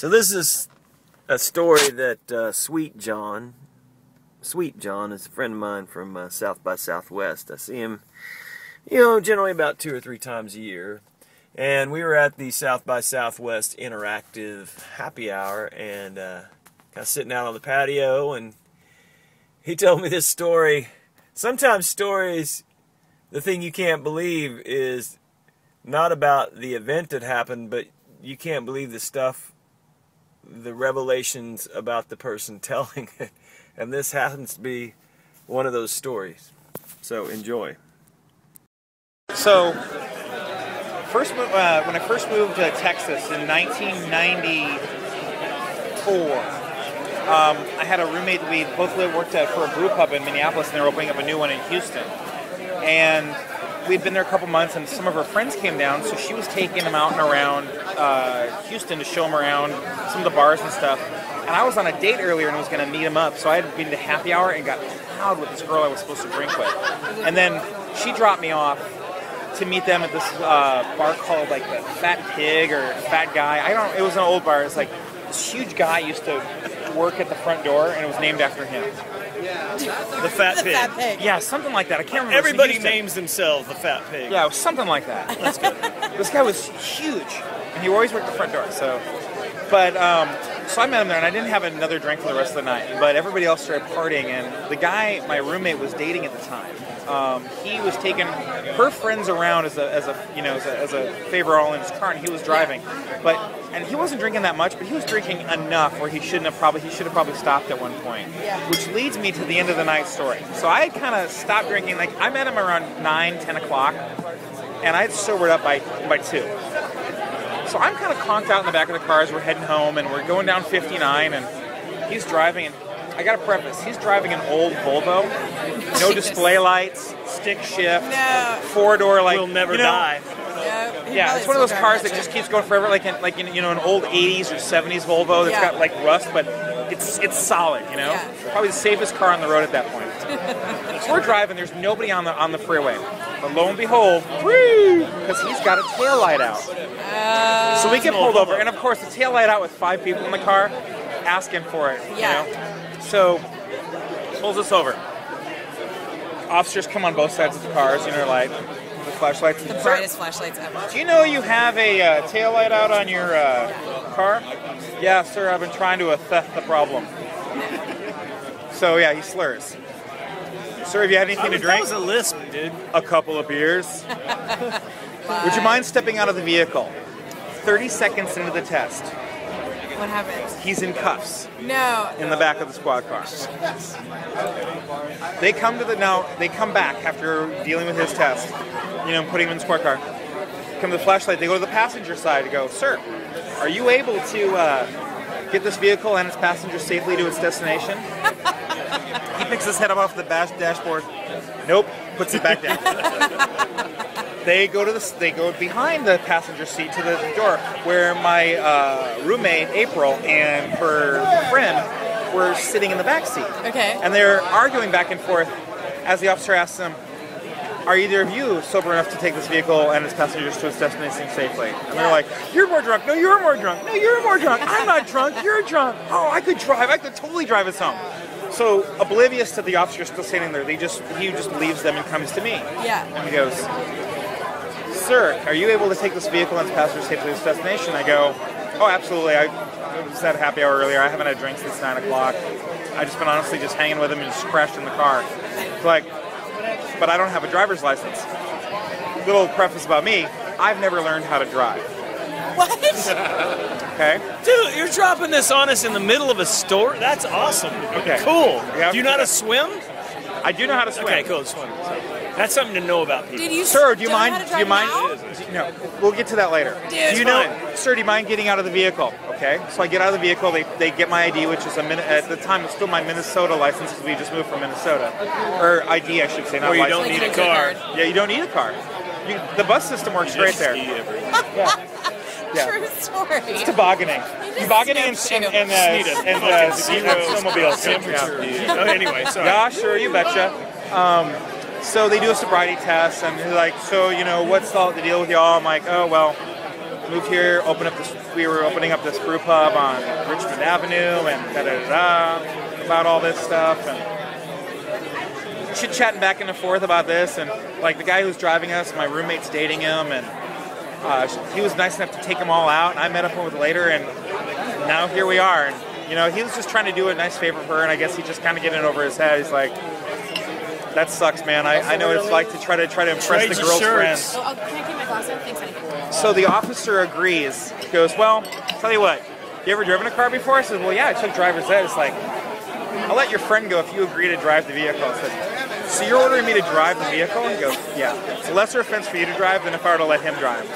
So this is a story that Sweet John is a friend of mine from South by Southwest. I see him, generally about 2 or 3 times a year. And we were at the South by Southwest Interactive Happy Hour and kind of sitting out on the patio, and he told me this story. Sometimes stories, the thing you can't believe is not about the event that happened, but you can't believe the revelations about the person telling it. And this happens to be one of those stories. So enjoy. So, when I first moved to Texas in 1994, I had a roommate that we both worked at for a brew pub in Minneapolis, and they were opening up a new one in Houston. And we'd been there a couple months, and some of her friends came down, so she was taking them out and around Houston to show them around some of the bars and stuff. And I was on a date earlier and was going to meet him up, so I had been to happy hour and got plowed with this girl I was supposed to drink with. And then she dropped me off to meet them at this bar called like the Fat Pig or Fat Guy. It was an old bar. It's like this huge guy used to work at the front door, and it was named after him. The Fat Pig. Fat Pig. Yeah, something like that. I can't remember. Everybody names themselves the Fat Pig. Yeah, it was something like that. That's good. This guy was huge, and he always worked the front door. So I met him there, and I didn't have another drink for the rest of the night. But everybody else started partying, and the guy my roommate was dating at the time, he was taking her friends around as a favor all in his car, and he was driving. And he wasn't drinking that much, but he was drinking enough where he should have probably stopped at one point. Yeah. Which leads me to the end of the night story. So I had kind of stopped drinking. Like, I met him around 9, 10 o'clock, and I had sobered up by 2. So I'm kind of conked out in the back of the car as we're heading home, and we're going down 59, and he's driving, and I got to preface, he's driving an old Volvo, no display lights, stick shift, 4-door, like, will never die. Yeah, it's one of those cars that just keeps going forever, like an old 80s or 70s Volvo that's got like rust, but it's solid, Yeah. Probably the safest car on the road at that point. So we're driving, there's nobody on the freeway. But lo and behold, because he's got a taillight out. So we get pulled over, and of course the taillight out with 5 people in the car asking for it. Yeah. So pulls us over. Officers come on both sides of the cars, like the flashlights. The brightest flashlights ever. Do you know you have a taillight out on your car? Yeah, sir, I've been trying to theft the problem. So yeah, he slurs. Sir, have you had anything to drink? That was a lisp, dude. A couple of beers. Would you mind stepping out of the vehicle? 30 seconds into the test, What happened? he's in cuffs No. in the back of the squad car. They come back after dealing with his test, putting him in the squad car. Come to the flashlight, they go to the passenger side and go, sir, are you able to get this vehicle and its passengers safely to its destination? He picks his head up off the dashboard. Nope, puts it back down. They go behind the passenger seat to the door where my roommate April and her friend were sitting in the back seat. Okay. And they're arguing back and forth as the officer asks them, "Are either of you sober enough to take this vehicle and its passengers to its destination safely?" And they're like, "You're more drunk. No, you're more drunk. No, you're more drunk. I'm not drunk. You're drunk. Oh, I could drive. I could totally drive us home." So, oblivious to the officer still standing there, he just leaves them and comes to me. Yeah. And he goes, "Sir, are you able to take this vehicle and its passengers safely to its destination?" I go, "Oh, absolutely. I was at a happy hour earlier. I haven't had drinks since 9 o'clock. I've just been honestly just hanging with him and just crashed in the car." It's like, "But I don't have a driver's license." Little preface about me, I've never learned how to drive. What? Okay? Dude, you're dropping this on us in the middle of a store? That's awesome. Okay. Cool. Yeah. Do you know how to swim? I do know how to swim. Okay, cool. Swim. That's something to know about people. Did you Sir, do you know mind? how to Do you drive mind? now? No, we'll get to that later. Dude, do you know, sir? Do you mind getting out of the vehicle? Okay, so I get out of the vehicle. They get my ID, which is at the time it's still my Minnesota license because we just moved from Minnesota, or ID, I should say, not Or you license. don't need a car. Yeah, you don't need a car. The bus system works great there. Yeah. True story. It's tobogganing. Tobogganing and snowmobiles. Oh, anyway, sorry. Yeah, sure, you betcha. So they do a sobriety test, and they're like, "So, what's the deal with y'all?" I'm like, "Oh, well, moved here, we were opening up this brew pub on Richmond Avenue, and da-da-da-da, about all this stuff, and chit-chatting back and forth about this, and like the guy who's driving us, my roommate's dating him, and he was nice enough to take them all out, and I met up with him later, and now here we are. And you know, he was just trying to do a nice favor for her, and I guess he just kind of getting it over his head. He's like, that sucks, man. I know what it's like to try to impress the girl's friends. Oh, can I keep my glass up? Thanks, honey. So the officer agrees. He goes, well, tell you what, you ever driven a car before? I said, well, yeah, I took driver's ed. It's like, I'll let your friend go if you agree to drive the vehicle. I said, so you're ordering me to drive the vehicle? And he goes, yeah. It's a lesser offense for you to drive than if I were to let him drive.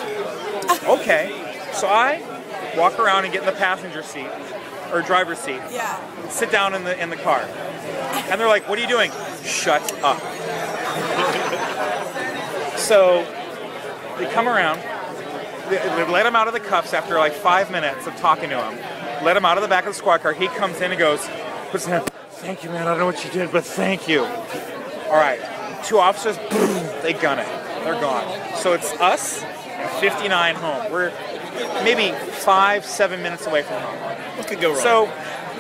Okay. So I walk around and get in the passenger seat, or driver's seat. Yeah. Sit down in the car. And they're like, what are you doing? Shut up. So they come around, they let him out of the cuffs after like 5 minutes of talking to him. Let him out of the back of the squad car. He comes in and goes, puts his hand, thank you, man. I don't know what you did, but thank you. All right. 2 officers, boom, they gun it. They're gone. So it's us and 59 home. We're maybe 5-7 minutes away from home. What could go wrong? So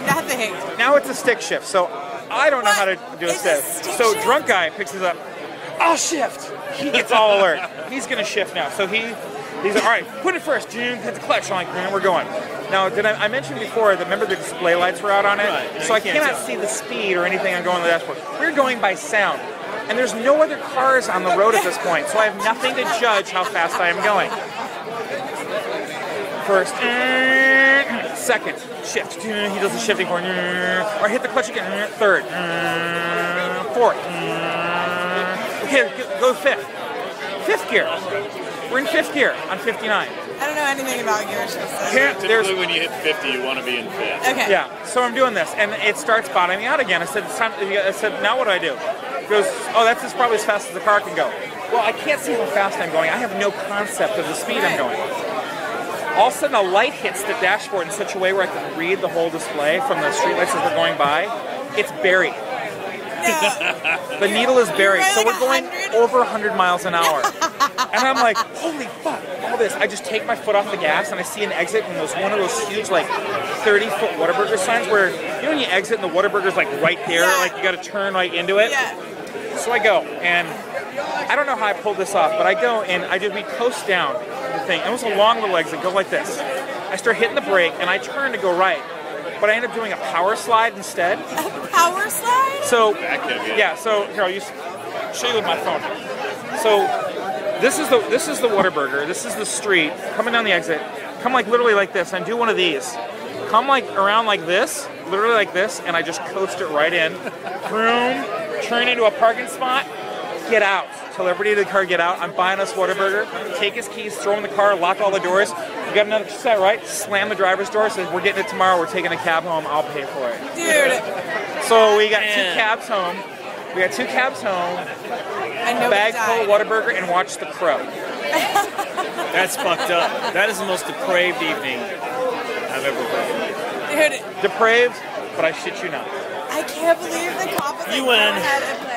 Nothing. now it's a stick shift. So I don't know how to do a It's a stick. stick So shift? drunk guy picks us up. I'll shift. He gets all alert. He's gonna shift now. So he's like, all right, put it first. Hit the clutch. I'm like, we're going. Now, I mentioned before that remember the display lights were out on it, Right. so I You can't cannot tell. see the speed or anything I'm going on the dashboard. We're going by sound, and there's no other cars on the road at this point, so I have nothing to judge how fast I am going. First, second, shift. He does the shifting for, or hit the clutch again. Third, fourth. Okay, go fifth. Fifth gear. We're in fifth gear on 59. I don't know anything about gear shifts. So. Typically, when you hit 50, you want to be in fifth. Okay. Yeah, so I'm doing this, and it starts bottoming me out again. I said, it's time. I said, now what do I do? He goes, oh, that's just probably as fast as the car can go. Well, I can't see how fast I'm going. I have no concept of the speed I'm going. All of a sudden, a light hits the dashboard in such a way where I can read the whole display from the streetlights as we're going by. It's buried. No. The needle is buried, You're so like we're going 100? over 100 miles an hour. And I'm like, holy fuck, all this. I just take my foot off the gas and I see an exit and there's one of those huge, like, 30-foot Whataburger signs where, you know when you exit and the Whataburger's, like, right there, Yeah. like, you gotta turn right into it? Yeah. So I go, and I don't know how I pulled this off, but I go and we coast down the thing. And it was a long little exit, go like this. I start hitting the brake and I turn to go right. But I end up doing a power slide instead. Power slide? So, Active, yeah. yeah, so here, I'll show you with my phone. So, this is the Whataburger. This is the street. Coming down the exit. Come like literally like this, and do one of these. Come like around like this, literally like this, and I just coast it right in. Vroom, turn into a parking spot, get out. Tell everybody in the car, get out. I'm buying us Whataburger. Take his keys, throw him in the car, lock all the doors. You got another set, right? Slam the driver's door, says, we're getting it tomorrow, we're taking a cab home, I'll pay for it. Dude. So we got Man. 2 cabs home. We got 2 cabs home, And nobody bag full of died. Whataburger, and watched The Crow. That's fucked up. That is the most depraved evening I've ever heard. Dude, Depraved, but I shit you not. I can't believe the cop was like, You go win. ahead and play.